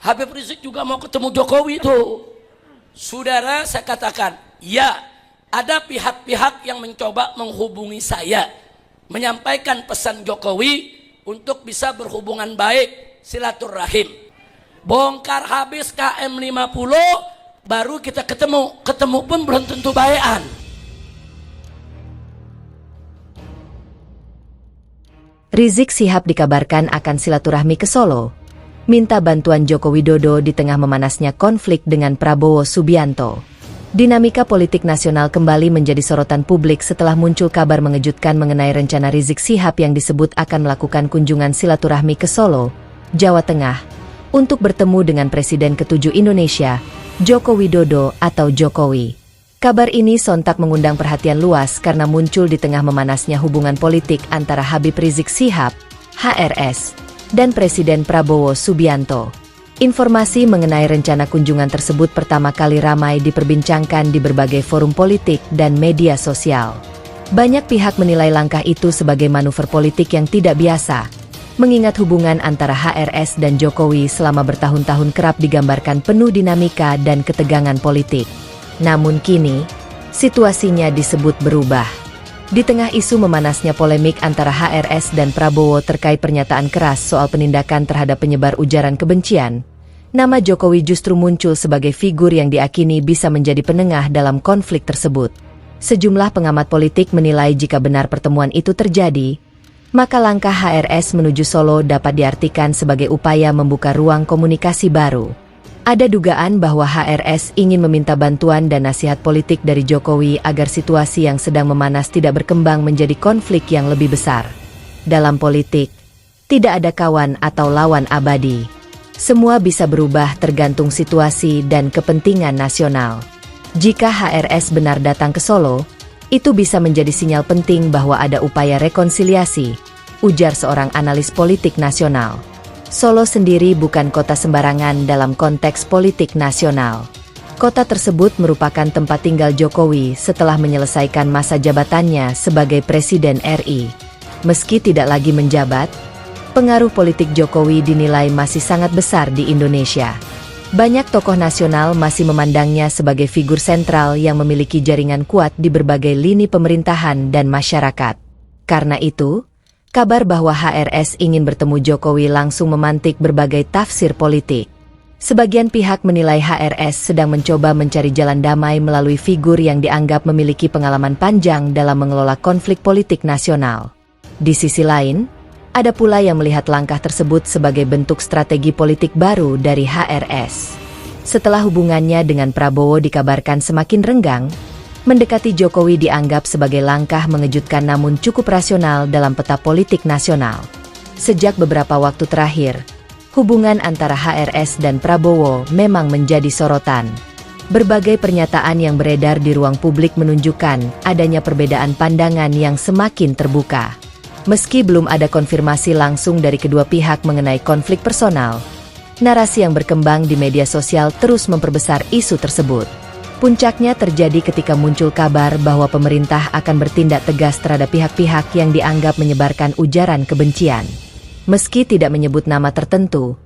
Habib Rizik juga mau ketemu Jokowi tuh. Saudara, saya katakan, ya, ada pihak-pihak yang mencoba menghubungi saya, menyampaikan pesan Jokowi untuk bisa berhubungan baik, silaturahim. Bongkar habis KM 50, baru kita ketemu. Ketemu pun belum tentu baean. Rizik Syihab dikabarkan akan silaturahmi ke Solo, minta bantuan Joko Widodo di tengah memanasnya konflik dengan Prabowo Subianto. Dinamika politik nasional kembali menjadi sorotan publik setelah muncul kabar mengejutkan mengenai rencana Rizik Syihab yang disebut akan melakukan kunjungan silaturahmi ke Solo, Jawa Tengah, untuk bertemu dengan Presiden ke-7 Indonesia, Joko Widodo atau Jokowi. Kabar ini sontak mengundang perhatian luas karena muncul di tengah memanasnya hubungan politik antara Habib Rizik Syihab, HRS, dan Presiden Prabowo Subianto. Informasi mengenai rencana kunjungan tersebut pertama kali ramai diperbincangkan di berbagai forum politik dan media sosial. Banyak pihak menilai langkah itu sebagai manuver politik yang tidak biasa, mengingat hubungan antara HRS dan Jokowi selama bertahun-tahun kerap digambarkan penuh dinamika dan ketegangan politik. Namun kini, situasinya disebut berubah. Di tengah isu memanasnya polemik antara HRS dan Prabowo terkait pernyataan keras soal penindakan terhadap penyebar ujaran kebencian, nama Jokowi justru muncul sebagai figur yang diakini bisa menjadi penengah dalam konflik tersebut. Sejumlah pengamat politik menilai jika benar pertemuan itu terjadi, maka langkah HRS menuju Solo dapat diartikan sebagai upaya membuka ruang komunikasi baru. Ada dugaan bahwa HRS ingin meminta bantuan dan nasihat politik dari Jokowi agar situasi yang sedang memanas tidak berkembang menjadi konflik yang lebih besar. Dalam politik, tidak ada kawan atau lawan abadi. Semua bisa berubah tergantung situasi dan kepentingan nasional. Jika HRS benar datang ke Solo, itu bisa menjadi sinyal penting bahwa ada upaya rekonsiliasi, ujar seorang analis politik nasional. Solo sendiri bukan kota sembarangan dalam konteks politik nasional. Kota tersebut merupakan tempat tinggal Jokowi setelah menyelesaikan masa jabatannya sebagai Presiden RI. Meski tidak lagi menjabat, pengaruh politik Jokowi dinilai masih sangat besar di Indonesia. Banyak tokoh nasional masih memandangnya sebagai figur sentral yang memiliki jaringan kuat di berbagai lini pemerintahan dan masyarakat. Karena itu, kabar bahwa HRS ingin bertemu Jokowi langsung memantik berbagai tafsir politik. Sebagian pihak menilai HRS sedang mencoba mencari jalan damai melalui figur yang dianggap memiliki pengalaman panjang dalam mengelola konflik politik nasional. Di sisi lain, ada pula yang melihat langkah tersebut sebagai bentuk strategi politik baru dari HRS. Setelah hubungannya dengan Prabowo dikabarkan semakin renggang, mendekati Jokowi dianggap sebagai langkah mengejutkan namun cukup rasional dalam peta politik nasional. Sejak beberapa waktu terakhir, hubungan antara HRS dan Prabowo memang menjadi sorotan. Berbagai pernyataan yang beredar di ruang publik menunjukkan adanya perbedaan pandangan yang semakin terbuka. Meski belum ada konfirmasi langsung dari kedua pihak mengenai konflik personal, narasi yang berkembang di media sosial terus memperbesar isu tersebut. Puncaknya terjadi ketika muncul kabar bahwa pemerintah akan bertindak tegas terhadap pihak-pihak yang dianggap menyebarkan ujaran kebencian. Meski tidak menyebut nama tertentu,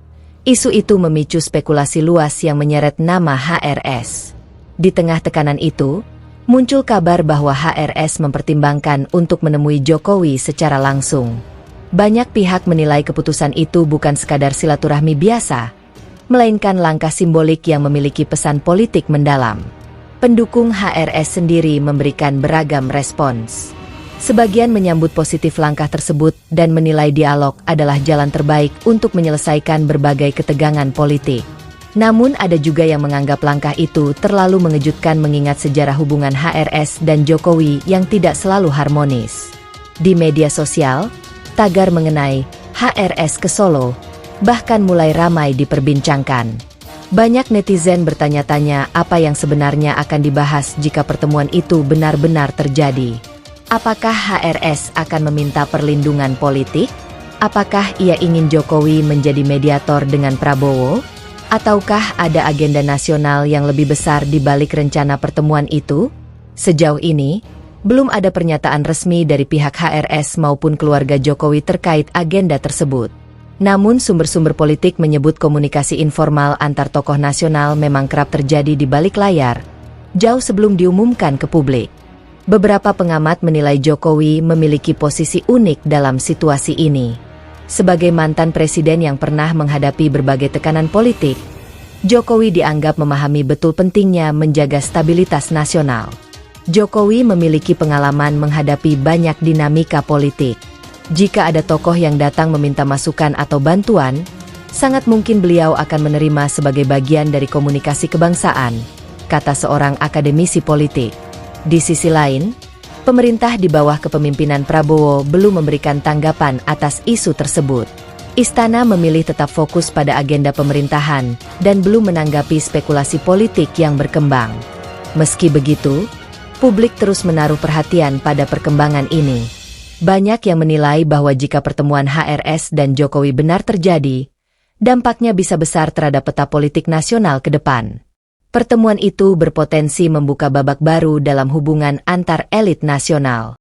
isu itu memicu spekulasi luas yang menyeret nama HRS. Di tengah tekanan itu, muncul kabar bahwa HRS mempertimbangkan untuk menemui Jokowi secara langsung. Banyak pihak menilai keputusan itu bukan sekadar silaturahmi biasa, melainkan langkah simbolik yang memiliki pesan politik mendalam. Pendukung HRS sendiri memberikan beragam respons. Sebagian menyambut positif langkah tersebut dan menilai dialog adalah jalan terbaik untuk menyelesaikan berbagai ketegangan politik. Namun ada juga yang menganggap langkah itu terlalu mengejutkan mengingat sejarah hubungan HRS dan Jokowi yang tidak selalu harmonis. Di media sosial, tagar mengenai HRS ke Solo bahkan mulai ramai diperbincangkan. Banyak netizen bertanya-tanya apa yang sebenarnya akan dibahas jika pertemuan itu benar-benar terjadi. Apakah HRS akan meminta perlindungan politik? Apakah ia ingin Jokowi menjadi mediator dengan Prabowo? Ataukah ada agenda nasional yang lebih besar di balik rencana pertemuan itu? Sejauh ini, belum ada pernyataan resmi dari pihak HRS maupun keluarga Jokowi terkait agenda tersebut. Namun sumber-sumber politik menyebut komunikasi informal antar tokoh nasional memang kerap terjadi di balik layar, jauh sebelum diumumkan ke publik. Beberapa pengamat menilai Jokowi memiliki posisi unik dalam situasi ini. Sebagai mantan presiden yang pernah menghadapi berbagai tekanan politik, Jokowi dianggap memahami betul pentingnya menjaga stabilitas nasional. Jokowi memiliki pengalaman menghadapi banyak dinamika politik. Jika ada tokoh yang datang meminta masukan atau bantuan, sangat mungkin beliau akan menerima sebagai bagian dari komunikasi kebangsaan, kata seorang akademisi politik. Di sisi lain, pemerintah di bawah kepemimpinan Prabowo belum memberikan tanggapan atas isu tersebut. Istana memilih tetap fokus pada agenda pemerintahan dan belum menanggapi spekulasi politik yang berkembang. Meski begitu, publik terus menaruh perhatian pada perkembangan ini. Banyak yang menilai bahwa jika pertemuan HRS dan Jokowi benar terjadi, dampaknya bisa besar terhadap peta politik nasional ke depan. Pertemuan itu berpotensi membuka babak baru dalam hubungan antar elit nasional.